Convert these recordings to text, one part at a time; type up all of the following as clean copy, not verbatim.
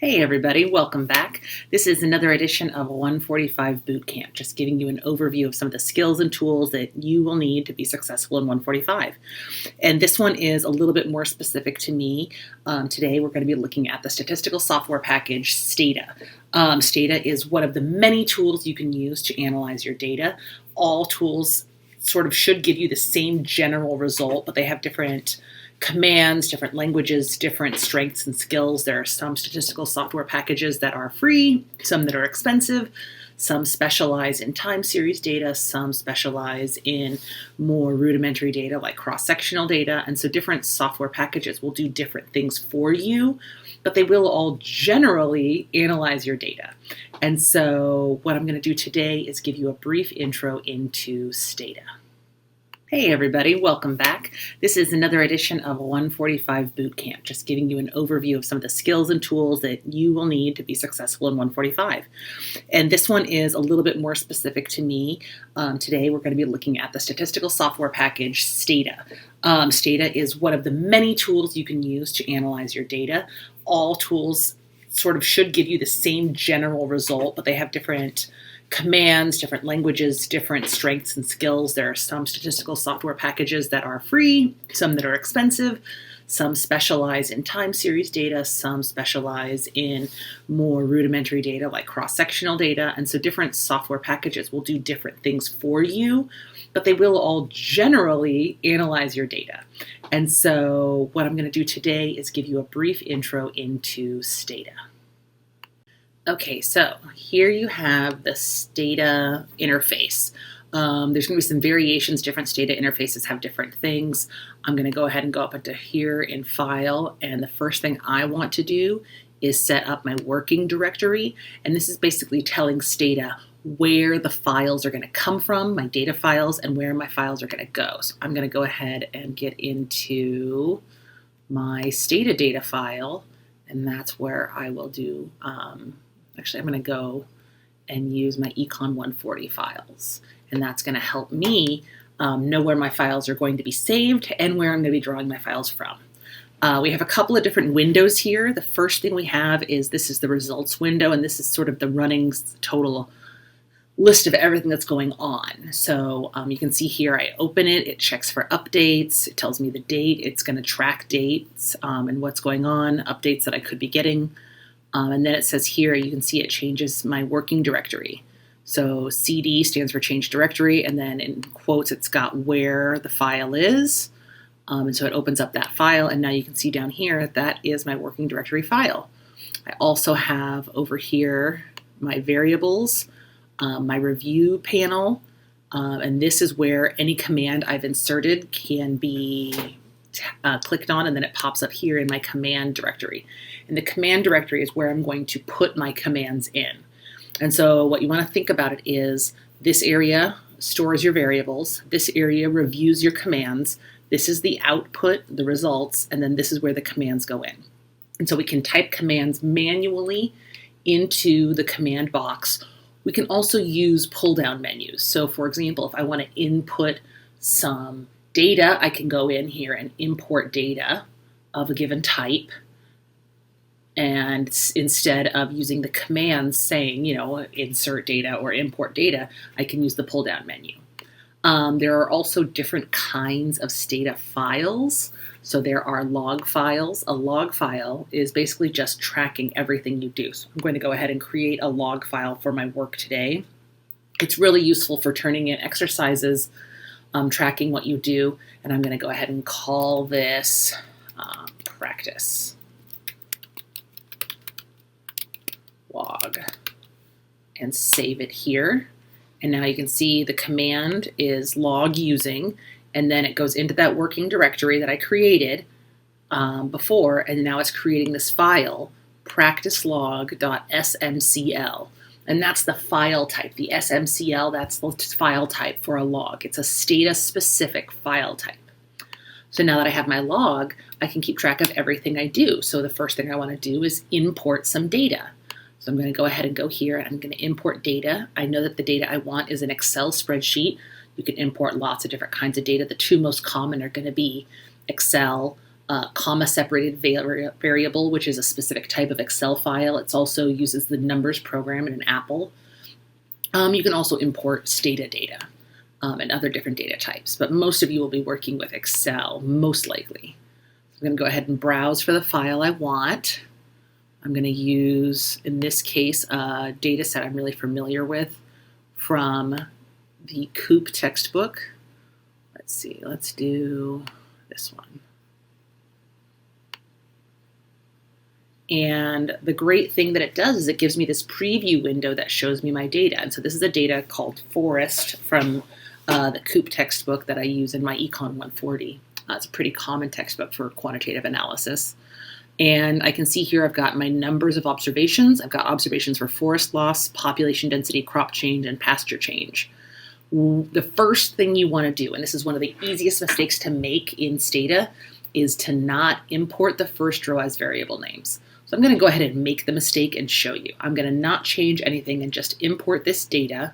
Hey everybody, welcome back. This is another edition of 145 Bootcamp, just giving you an overview of some of the skills and tools that you will need to be successful in 145. And this one is a little bit more specific to me. Today we're going to be looking at the statistical software package Stata. Stata is one of the many tools you can use to analyze your data. All tools sort of should give you the same general result, but they have different commands, different languages, different strengths and skills. There are some statistical software packages that are free, some that are expensive, some specialize in time series data, some specialize in more rudimentary data like cross-sectional data. And so different software packages will do different things for you, but they will all generally analyze your data. And so what I'm going to do today is give you a brief intro into Stata. Hey everybody, welcome back. This is another edition of 145 Bootcamp, just giving you an overview of some of the skills and tools that you will need to be successful in 145. And this one is a little bit more specific to me. Today we're going to be looking at the statistical software package Stata. Stata is one of the many tools you can use to analyze your data. All tools sort of should give you the same general result, but they have different commands, different languages, different strengths and skills. There are some statistical software packages that are free, some that are expensive, some specialize in time series data, some specialize in more rudimentary data like cross-sectional data. And so different software packages will do different things for you, but they will all generally analyze your data. And so what I'm going to do today is give you a brief intro into Stata. Okay, so here you have the Stata interface. There's going to be some variations. Different Stata interfaces have different things. I'm going to go ahead and go up into here in File, and the first thing I want to do is set up my working directory, and this is basically telling Stata where the files are going to come from, my data files, and where my files are going to go. So I'm going to go ahead and get into my Stata data file, and that's where I will do actually, I'm going to go and use my Econ 140 files, and that's going to help me know where my files are going to be saved and where I'm going to be drawing my files from. We have a couple of different windows here. The first thing we have is this is the results window, and this is sort of the running total list of everything that's going on. So you can see here I open it, it checks for updates, it tells me the date, it's going to track dates and what's going on, updates that I could be getting. And then it says here, you can see it changes my working directory. So CD stands for change directory, and then in quotes, it's got where the file is. And so it opens up that file, and now you can see down here, that is my working directory file. I also have over here my variables, my review panel, and this is where any command I've inserted can be clicked on, and then it pops up here in my command directory. And the command directory is where I'm going to put my commands in. And so what you want to think about it is this area stores your variables, this area reviews your commands, this is the output, the results, and then this is where the commands go in. And so we can type commands manually into the command box. We can also use pull-down menus. So for example, if I want to input some data, I can go in here and import data of a given type. And instead of using the commands saying, insert data or import data, I can use the pull-down menu. There are also different kinds of Stata files. So there are log files. A log file is basically just tracking everything you do. So I'm going to go ahead and create a log file for my work today. It's really useful for turning in exercises, tracking what you do. And I'm going to go ahead and call this practice log and save it here. And now you can see the command is log using, and then it goes into that working directory that I created before, and now it's creating this file, practicelog.smcl. And that's the file type. The SMCL, that's the file type for a log. It's a Stata-specific file type. So now that I have my log, I can keep track of everything I do. So the first thing I want to do is import some data. So I'm going to go ahead and go here, and I'm going to import data. I know that the data I want is an Excel spreadsheet. You can import lots of different kinds of data. The two most common are going to be Excel comma-separated variable, which is a specific type of Excel file. It also uses the numbers program in an Apple. You can also import Stata data and other different data types, but most of you will be working with Excel, most likely. So I'm going to go ahead and browse for the file I want. I'm going to use, in this case, a data set I'm really familiar with from the Coop textbook. Let's see, let's do this one. And the great thing that it does is it gives me this preview window that shows me my data. And so this is a data called Forest from the Coop textbook that I use in my Econ 140. It's a pretty common textbook for quantitative analysis. And I can see here I've got my numbers of observations. I've got observations for forest loss, population density, crop change, and pasture change. The first thing you want to do, and this is one of the easiest mistakes to make in Stata, is to not import the first row as variable names. So I'm going to go ahead and make the mistake and show you. I'm going to not change anything and just import this data.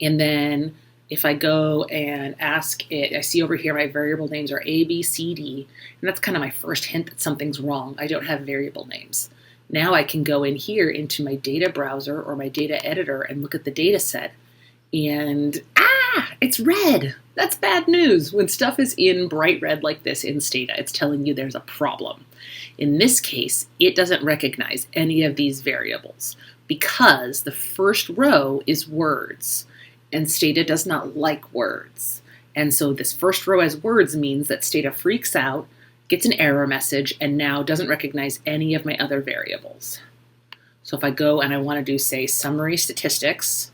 And then if I go and ask it, I see over here my variable names are A, B, C, D, and that's kind of my first hint that something's wrong. I don't have variable names. Now I can go in here into my data browser or my data editor and look at the data set, and it's red. That's bad news. When stuff is in bright red like this in Stata, it's telling you there's a problem. In this case, it doesn't recognize any of these variables because the first row is words. And Stata does not like words. And so this first row as words means that Stata freaks out, gets an error message, and now doesn't recognize any of my other variables. So if I go and I want to do, say, summary statistics,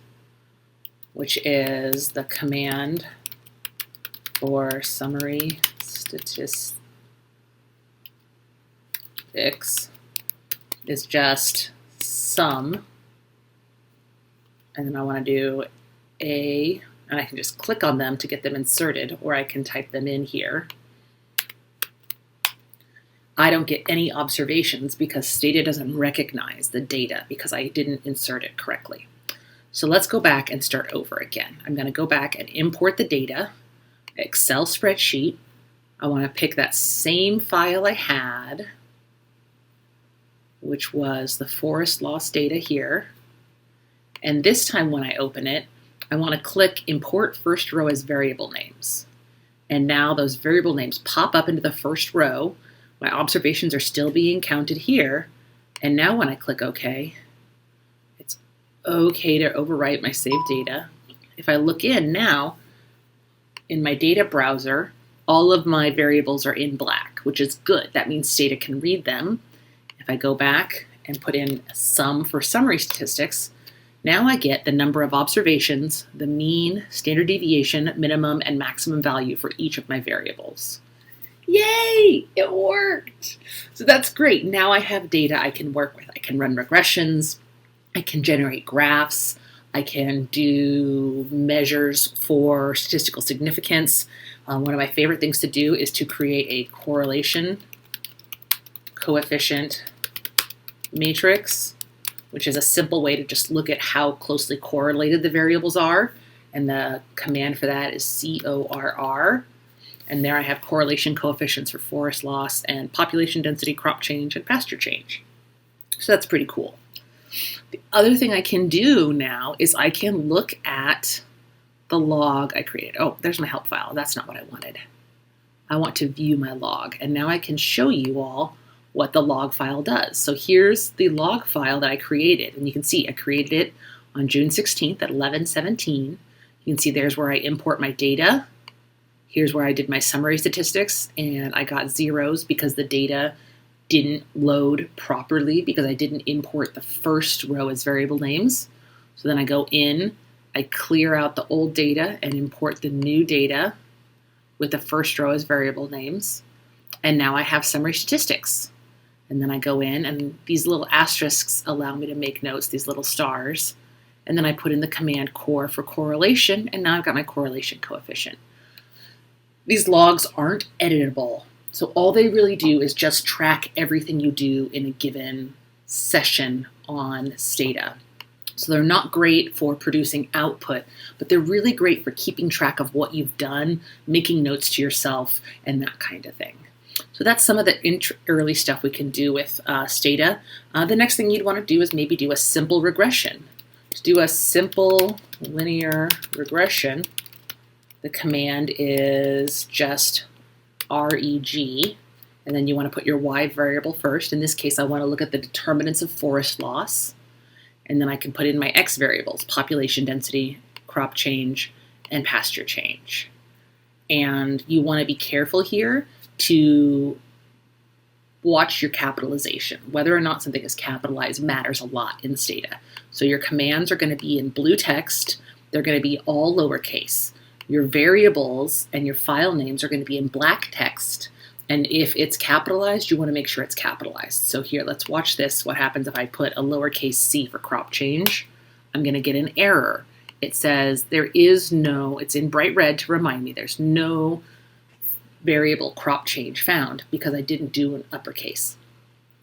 which is the command for summary statistics, is just sum, and then I want to do and I can just click on them to get them inserted, or I can type them in here. I don't get any observations because Stata doesn't recognize the data because I didn't insert it correctly. So let's go back and start over again. I'm going to go back and import the data, Excel spreadsheet. I want to pick that same file I had, which was the forest loss data here. And this time when I open it, I want to click Import First Row as Variable Names. And now those variable names pop up into the first row. My observations are still being counted here. And now when I click OK, it's OK to overwrite my saved data. If I look in now, in my data browser, all of my variables are in black, which is good. That means Stata can read them. If I go back and put in a sum for summary statistics, now I get the number of observations, the mean, standard deviation, minimum, and maximum value for each of my variables. Yay! It worked! So that's great. Now I have data I can work with. I can run regressions. I can generate graphs. I can do measures for statistical significance. One of my favorite things to do is to create a correlation coefficient matrix, which is a simple way to just look at how closely correlated the variables are. And the command for that is CORR. And there I have correlation coefficients for forest loss and population density, crop change, and pasture change. So that's pretty cool. The other thing I can do now is I can look at the log I created. Oh, there's my help file. That's not what I wanted. I want to view my log. And now I can show you all what the log file does. So here's the log file that I created. And you can see I created it on June 16th at 11:17. You can see there's where I import my data. Here's where I did my summary statistics, and I got zeros because the data didn't load properly because I didn't import the first row as variable names. So then I go in, I clear out the old data and import the new data with the first row as variable names. And now I have summary statistics. And then I go in, and these little asterisks allow me to make notes, these little stars. And then I put in the command core for correlation, and now I've got my correlation coefficient. These logs aren't editable, so all they really do is just track everything you do in a given session on Stata. So they're not great for producing output, but they're really great for keeping track of what you've done, making notes to yourself, and that kind of thing. So that's some of the early stuff we can do with Stata. The next thing you'd want to do is maybe do a simple regression. To do a simple linear regression, the command is just reg, and then you want to put your y variable first. In this case, I want to look at the determinants of forest loss, and then I can put in my x variables, population density, crop change, and pasture change. And you want to be careful here to watch your capitalization. Whether or not something is capitalized matters a lot in Stata. So your commands are going to be in blue text. They're going to be all lowercase. Your variables and your file names are going to be in black text. And if it's capitalized, you want to make sure it's capitalized. So here, let's watch this. What happens if I put a lowercase c for crop change? I'm going to get an error. It says there is no, it's in bright red to remind me there's no variable crop change found because I didn't do an uppercase.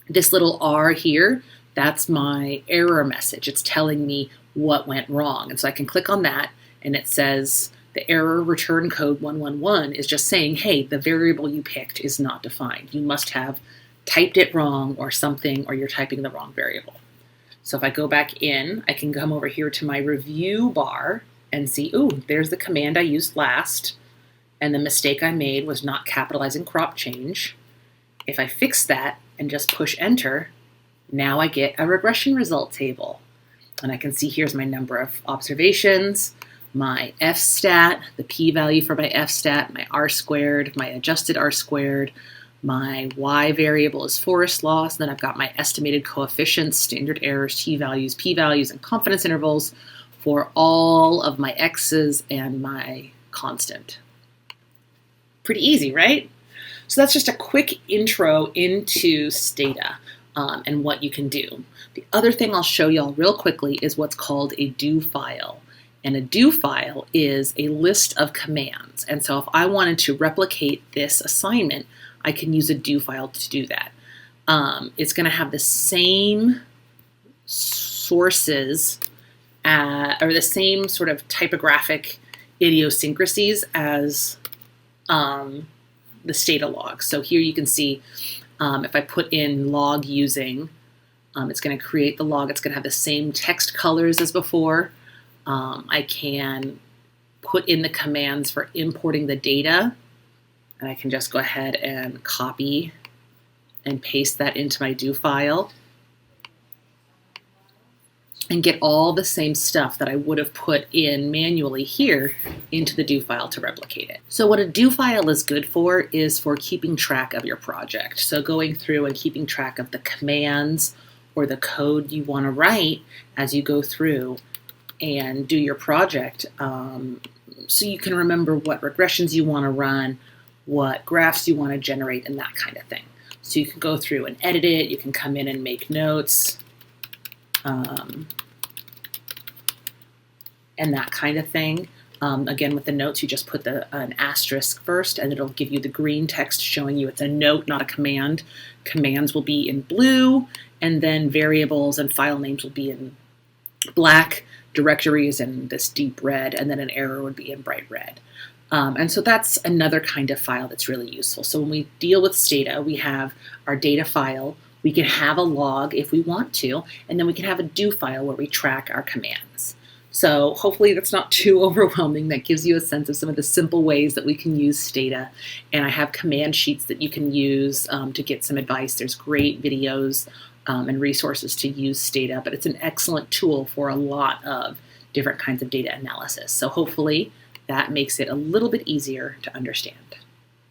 This little R here, that's my error message. It's telling me what went wrong. And so I can click on that and it says the error return code 111 is just saying, hey, the variable you picked is not defined. You must have typed it wrong or something, or you're typing the wrong variable. So if I go back in, I can come over here to my review bar and see, ooh, there's the command I used last. And the mistake I made was not capitalizing crop change. If I fix that and just push enter, now I get a regression result table. And I can see here's my number of observations, my f-stat, the p-value for my f-stat, my r-squared, my adjusted r-squared, my y variable is forest loss, and then I've got my estimated coefficients, standard errors, t-values, p-values, and confidence intervals for all of my x's and my constant. Pretty easy, right? So that's just a quick intro into Stata and what you can do. The other thing I'll show y'all real quickly is what's called a do file. And a do file is a list of commands. And so if I wanted to replicate this assignment, I can use a do file to do that. It's going to have the same sources or the same sort of typographic idiosyncrasies as the Stata log. So here you can see if I put in log using, it's going to create the log. It's going to have the same text colors as before. I can put in the commands for importing the data, and I can just go ahead and copy and paste that into my do file and get all the same stuff that I would have put in manually here into the do file to replicate it. So what a do file is good for is for keeping track of your project. So going through and keeping track of the commands or the code you want to write as you go through and do your project, so you can remember what regressions you want to run, what graphs you want to generate, and that kind of thing. So you can go through and edit it, you can come in and make notes, and that kind of thing. Again, with the notes, you just put an asterisk first, and it'll give you the green text showing you it's a note, not a command. Commands will be in blue, and then variables and file names will be in black, directories in this deep red, and then an error would be in bright red. And so that's another kind of file that's really useful. So when we deal with Stata, we have our data file. We can have a log if we want to, and then we can have a do file where we track our commands. So hopefully that's not too overwhelming. That gives you a sense of some of the simple ways that we can use Stata. And I have command sheets that you can use to get some advice. There's great videos and resources to use Stata, but it's an excellent tool for a lot of different kinds of data analysis. So hopefully that makes it a little bit easier to understand.